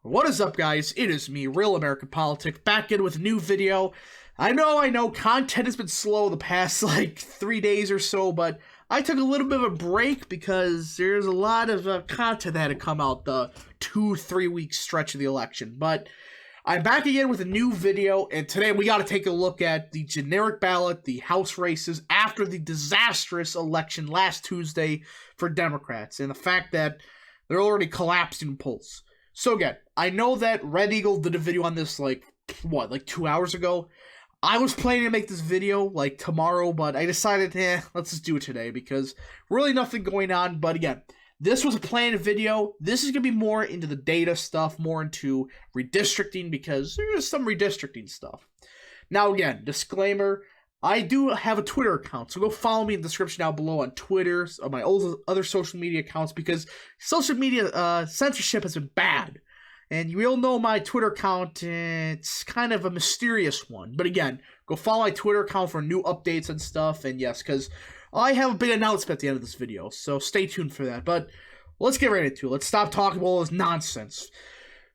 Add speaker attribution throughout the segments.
Speaker 1: What is up, guys? It is me, Real American Politics, back in with a new video. I know, content has been slow the past, 3 days or so, but I took a little bit of a break because there's a lot of content that had to come out the 2-3 week stretch of the election. But I'm back again with a new video, and today we got to take a look at the generic ballot, the House races, after the disastrous election last Tuesday for Democrats, and the fact that they're already collapsing in polls. So again, I know that Red Eagle did a video on this 2 hours ago. I was planning to make this video tomorrow, but I decided, let's just do it today because really nothing going on. But again, this was a planned video. This is going to be more into the data stuff, more into redistricting because there's some redistricting stuff. Now again, disclaimer, I do have a Twitter account, so go follow me in the description down below on Twitter, or my other social media accounts, because social media censorship has been bad. And you all know my Twitter account, it's kind of a mysterious one. But again, go follow my Twitter account for new updates and stuff, and yes, because I have a big announcement at the end of this video, so stay tuned for that. But let's get right into it. Let's stop talking about all this nonsense.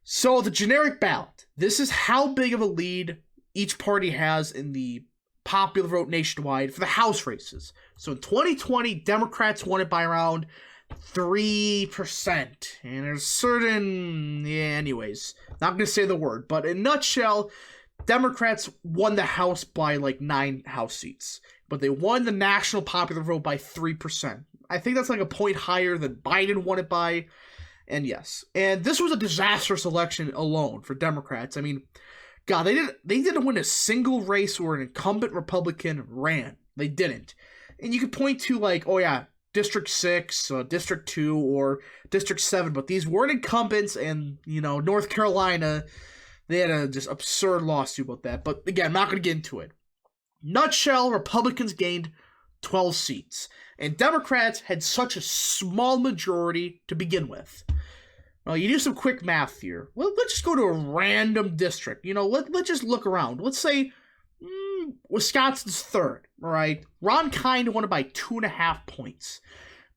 Speaker 1: So the generic ballot, this is how big of a lead each party has in the popular vote nationwide for the House races. So in 2020, Democrats won it by around 3%. And there's certain, anyways, not going to say the word, but in a nutshell, Democrats won the House by 9 House seats. But they won the national popular vote by 3%. I think that's a point higher than Biden won it by. And yes. And this was a disastrous election alone for Democrats. I mean, God, they didn't win a single race where an incumbent Republican ran. They didn't. And you could point to District 6, District 2, or District 7, but these weren't incumbents, and, North Carolina, they had a just absurd lawsuit about that. But again, I'm not going to get into it. Nutshell, Republicans gained 12 seats, and Democrats had such a small majority to begin with. Well, you do some quick math here. Let's just go to a random district. Let's just look around. Let's say Wisconsin's third, all right? Ron Kind won it by 2.5 points.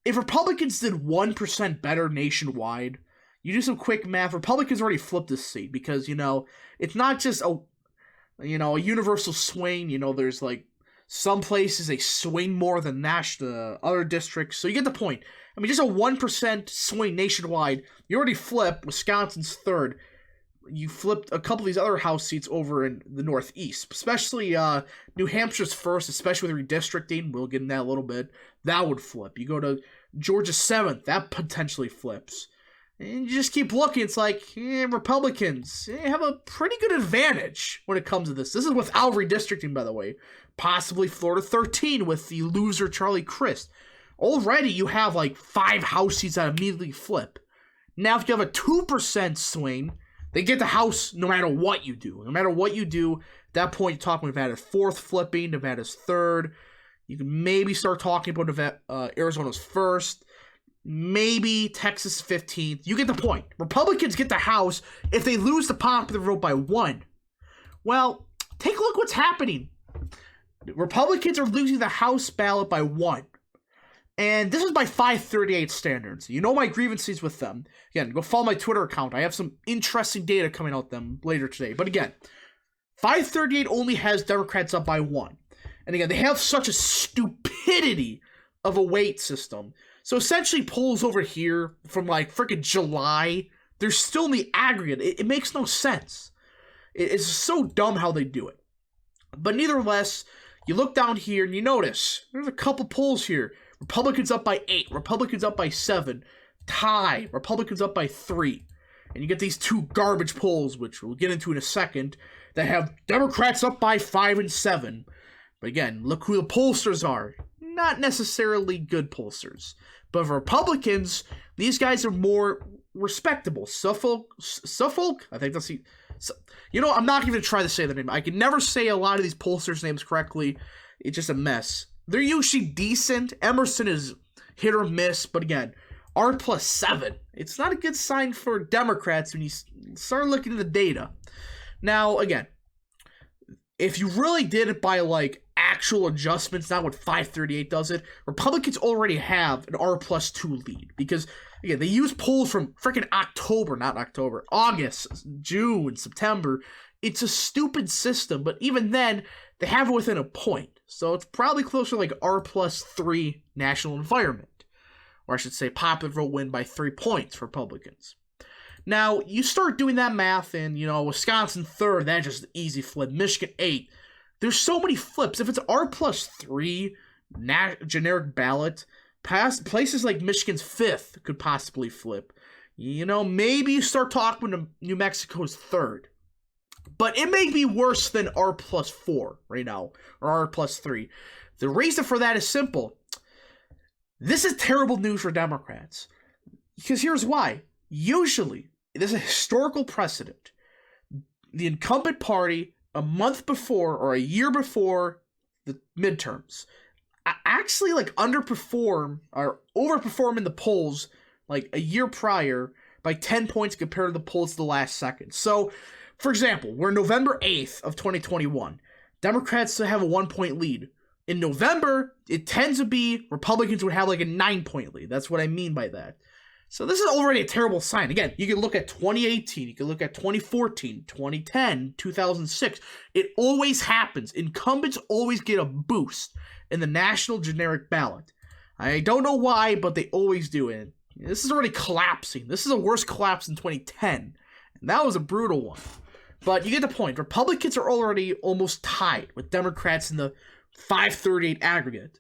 Speaker 1: If Republicans did 1% better nationwide, you do some quick math, Republicans already flipped this seat because, it's not just a universal swing. There's some places they swing more than other districts. So you get the point. I mean, just a 1% swing nationwide. You already flipped Wisconsin's third. You flipped a couple of these other House seats over in the Northeast, especially New Hampshire's first, especially with redistricting. We'll get in that a little bit. That would flip. You go to Georgia's 7th. That potentially flips. And you just keep looking. It's Republicans have a pretty good advantage when it comes to this. This is without redistricting, by the way. Possibly Florida 13 with the loser Charlie Crist. Already you have 5 House seats that immediately flip. Now if you have a 2% swing, they get the House no matter what you do. No matter what you do, at that point you're talking Nevada's 4th flipping, Nevada's 3rd. You can maybe start talking about Arizona's 1st. Maybe Texas 15th. You get the point. Republicans get the House if they lose the popular vote by 1. Well, take a look what's happening. Republicans are losing the House ballot by 1. And this is by 538 standards. You know my grievances with them. Again, go follow my Twitter account. I have some interesting data coming out them later today. But again, 538 only has Democrats up by 1. And again, they have such a stupidity of a weight system. So essentially polls over here from freaking July, they're still in the aggregate. It makes no sense. It's so dumb how they do it. But nevertheless, you look down here and you notice there's a couple polls here. Republicans up by 8, Republicans up by 7, tie, Republicans up by 3. And you get these 2 garbage polls, which we'll get into in a second, that have Democrats up by 5 and 7. But again, look who the pollsters are. Not necessarily good pollsters. But for Republicans, these guys are more respectable. Suffolk, I think that's the... I'm not even going to try to say their name. I can never say a lot of these pollsters' names correctly. It's just a mess. They're usually decent. Emerson is hit or miss, but again, R plus 7. It's not a good sign for Democrats when you start looking at the data. Now, again, if you really did it by actual adjustments, not what 538 does it, Republicans already have an R plus 2 lead because Again, they use polls from freaking August, June, September. It's a stupid system, but even then, they have it within a point. So it's probably closer to like R+3 national environment. Or I should say popular vote win by 3 points for Republicans. Now, you start doing that math and, Wisconsin 3rd, that's just an easy flip. Michigan 8. There's so many flips. If it's R+3 generic ballot, places like Michigan's 5th could possibly flip. Maybe you start talking to New Mexico's 3rd. But it may be worse than R+4 right now, or R+3. The reason for that is simple. This is terrible news for Democrats. Because here's why. Usually, there's a historical precedent. The incumbent party, a month before or a year before the midterms, actually underperform or overperform in the polls like a year prior by 10 points compared to the polls the last second. So, for example, we're November 8th of 2021. Democrats have a 1-point lead. In November, it tends to be Republicans would have like a 9-point lead. That's what I mean by that. So this is already a terrible sign. Again, you can look at 2018, you can look at 2014, 2010, 2006. It always happens. Incumbents always get a boost in the national generic ballot. I don't know why, but they always do it. This is already collapsing. This is a worse collapse in 2010. And that was a brutal one. But you get the point. Republicans are already almost tied with Democrats in the 538 aggregate.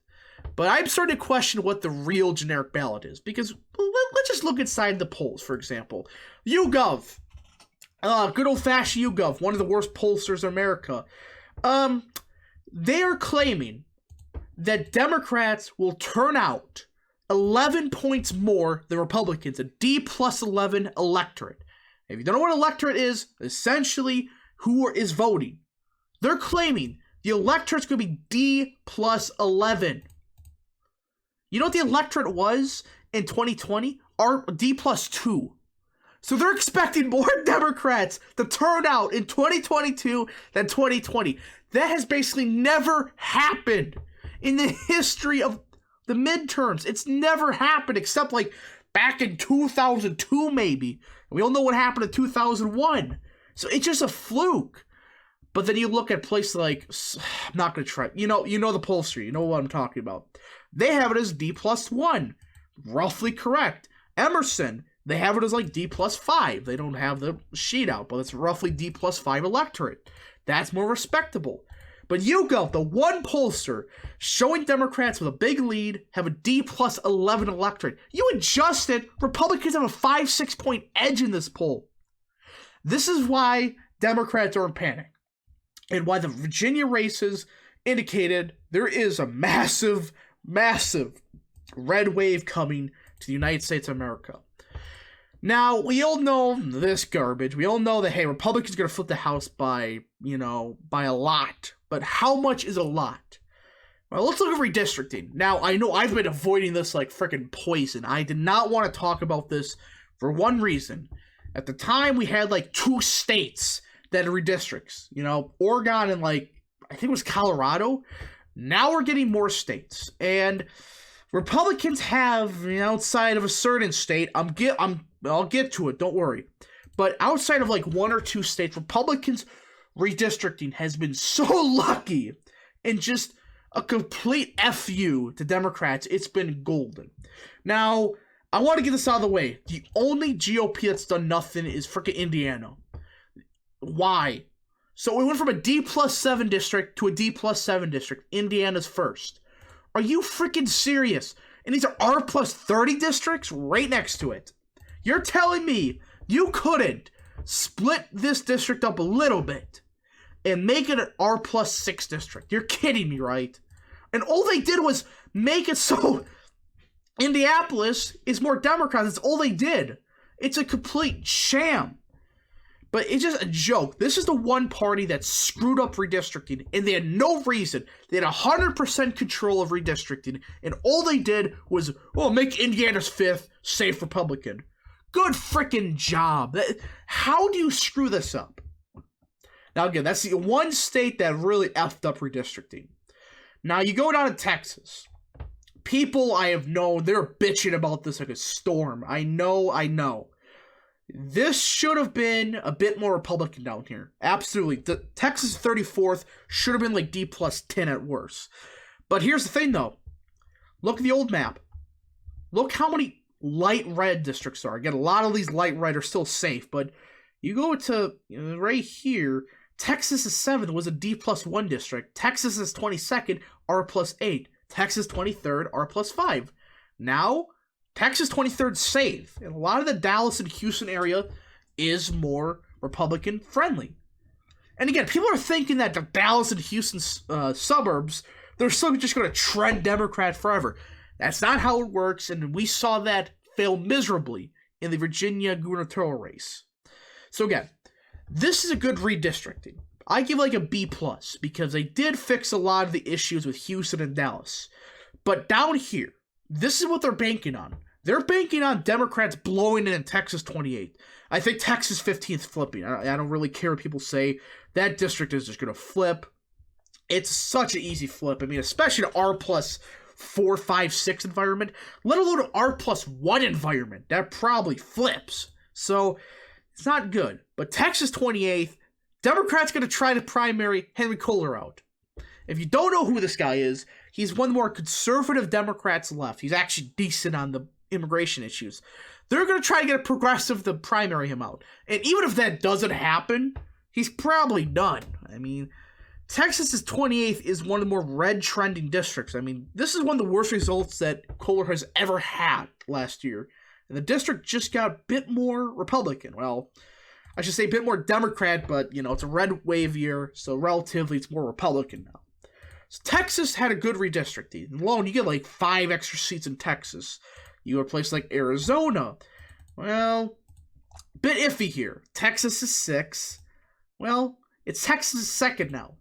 Speaker 1: But I'm starting to question what the real generic ballot is. Because let's just look inside the polls, for example. YouGov. Good old-fashioned YouGov, one of the worst pollsters in America. They are claiming that Democrats will turn out 11 points more than Republicans, a D+11 electorate. If you don't know what electorate is, essentially who is voting. They're claiming the electorate's going to be D+11. You know what the electorate was in 2020? D+2. So they're expecting more Democrats to turn out in 2022 than 2020. That has basically never happened in the history of the midterms. It's never happened except like back in 2002 maybe. We all know what happened in 2001. So it's just a fluke. But then you look at places like, I'm not going to try, you know the pollster, you know what I'm talking about. They have it as D+1, roughly correct. Emerson, they have it as like D+5. They don't have the sheet out, but it's roughly D+5 electorate. That's more respectable. But YouGov, the one pollster showing Democrats with a big lead, have a D+11 electorate. You adjust it, Republicans have a 5-6 point edge in this poll. This is why Democrats are in panic. And why the Virginia races indicated there is a massive, massive red wave coming to the United States of America. Now, we all know this garbage. We all know that, hey, Republicans are going to flip the House by a lot. But how much is a lot? Well, let's look at redistricting. Now, I know I've been avoiding this like freaking poison. I did not want to talk about this for one reason. At the time, we had like 2 states that are redistricts. Oregon and I think it was Colorado. Now we're getting more states. And Republicans have, outside of a certain state, I'll get to it, don't worry. But outside of 1 or 2 states, Republicans redistricting has been so lucky and just a complete FU to Democrats. It's been golden. Now, I want to get this out of the way. The only GOP that's done nothing is freaking Indiana. Why? So we went from a D+7 district to a D+7 district. Indiana's first. Are you freaking serious? And these are R+30 districts right next to it. You're telling me you couldn't split this district up a little bit and make it an R+6 district? You're kidding me, right? And all they did was make it so Indianapolis is more Democrats. That's all they did. It's a complete sham. But it's just a joke. This is the one party that screwed up redistricting, and they had no reason. They had 100% control of redistricting, and all they did was, make Indiana's 5th, safe Republican. Good freaking job. How do you screw this up? Now, again, that's the one state that really effed up redistricting. Now, you go down to Texas. people I have known, they're bitching about this like a storm. I know. This should have been a bit more Republican down here. Absolutely. The Texas 34th should have been like D plus 10 at worst. But here's the thing, though. Look at the old map. Look how many light red districts are. Again, a lot of these light red are still safe, but you go to right here, Texas is 7th was a D plus 1 district. Texas is 22nd, R plus 8. Texas 23rd, R plus 5. Now, Texas 23rd safe. And a lot of the Dallas and Houston area is more Republican friendly. And again, people are thinking that the Dallas and Houston suburbs, they're still just going to trend Democrat forever. That's not how it works, and we saw that fail miserably in the Virginia gubernatorial race. So again, this is a good redistricting. I give like a B+, because they did fix a lot of the issues with Houston and Dallas. But down here, this is what they're banking on. They're banking on Democrats blowing it in Texas 28. I think Texas 15th flipping. I don't really care what people say. That district is just going to flip. It's such an easy flip. I mean, especially an R plus 4, 5, 6 environment, let alone an R plus 1 environment. That probably flips. So it's not good. But Texas 28th, Democrats going to try to primary Henry Kohler out. If you don't know who this guy is, he's one of the more conservative Democrats left. He's actually decent on the immigration issues. They're going to try to get a progressive to primary him out. And even if that doesn't happen, he's probably done. I mean, Texas's 28th is one of the more red trending districts. I mean, this is one of the worst results that Kohler has ever had last year. And the district just got a bit more Republican. Well, I should say a bit more Democrat, but, you know, it's a red wave year, so relatively it's more Republican now. So Texas had a good redistricting. And alone, you get like 5 extra seats in Texas. You go to a place like Arizona. Well, bit iffy here. Texas is 6. Well, it's Texas' 2nd now.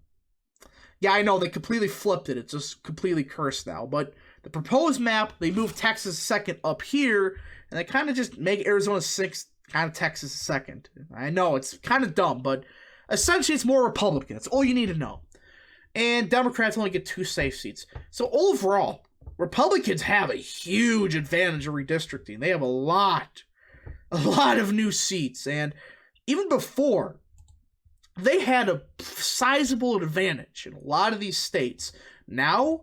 Speaker 1: Yeah, I know, they completely flipped it. It's just completely cursed now. But the proposed map, they moved Texas 2nd up here, and they kind of just make Arizona 6th, kind of Texas 2nd. I know, it's kind of dumb, but essentially it's more Republican. That's all you need to know. And Democrats only get 2 safe seats. So overall, Republicans have a huge advantage of redistricting. They have a lot of new seats. And even before, they had a sizable advantage in a lot of these states. Now,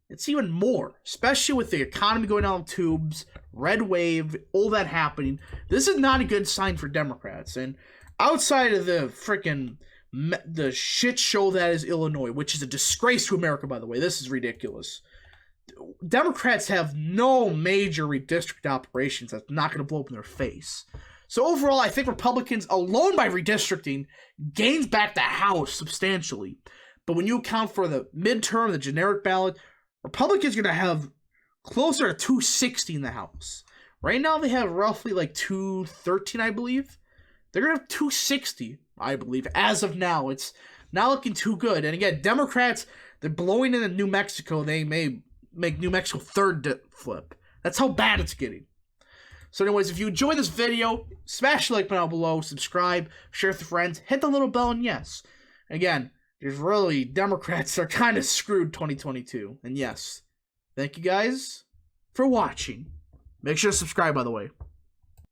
Speaker 1: it's even more, especially with the economy going down the tubes, red wave, all that happening. This is not a good sign for Democrats. And outside of the the shit show that is Illinois, which is a disgrace to America, by the way. This is ridiculous. Democrats have no major redistrict operations that's not going to blow up in their face. So overall, I think Republicans, alone by redistricting, gains back the House substantially. But when you account for the midterm, the generic ballot, Republicans are going to have closer to 260 in the House. Right now, they have roughly like 213, I believe. They're going to have 260, I believe, as of now. It's not looking too good. And again, Democrats, they're blowing in New Mexico. They may make New Mexico 3rd flip. That's how bad it's getting. So anyways, if you enjoyed this video, smash the like button down below, subscribe, share with your friends, hit the little bell, and yes. Again, there's really, Democrats are kind of screwed 2022. And yes, thank you guys for watching. Make sure to subscribe, by the way.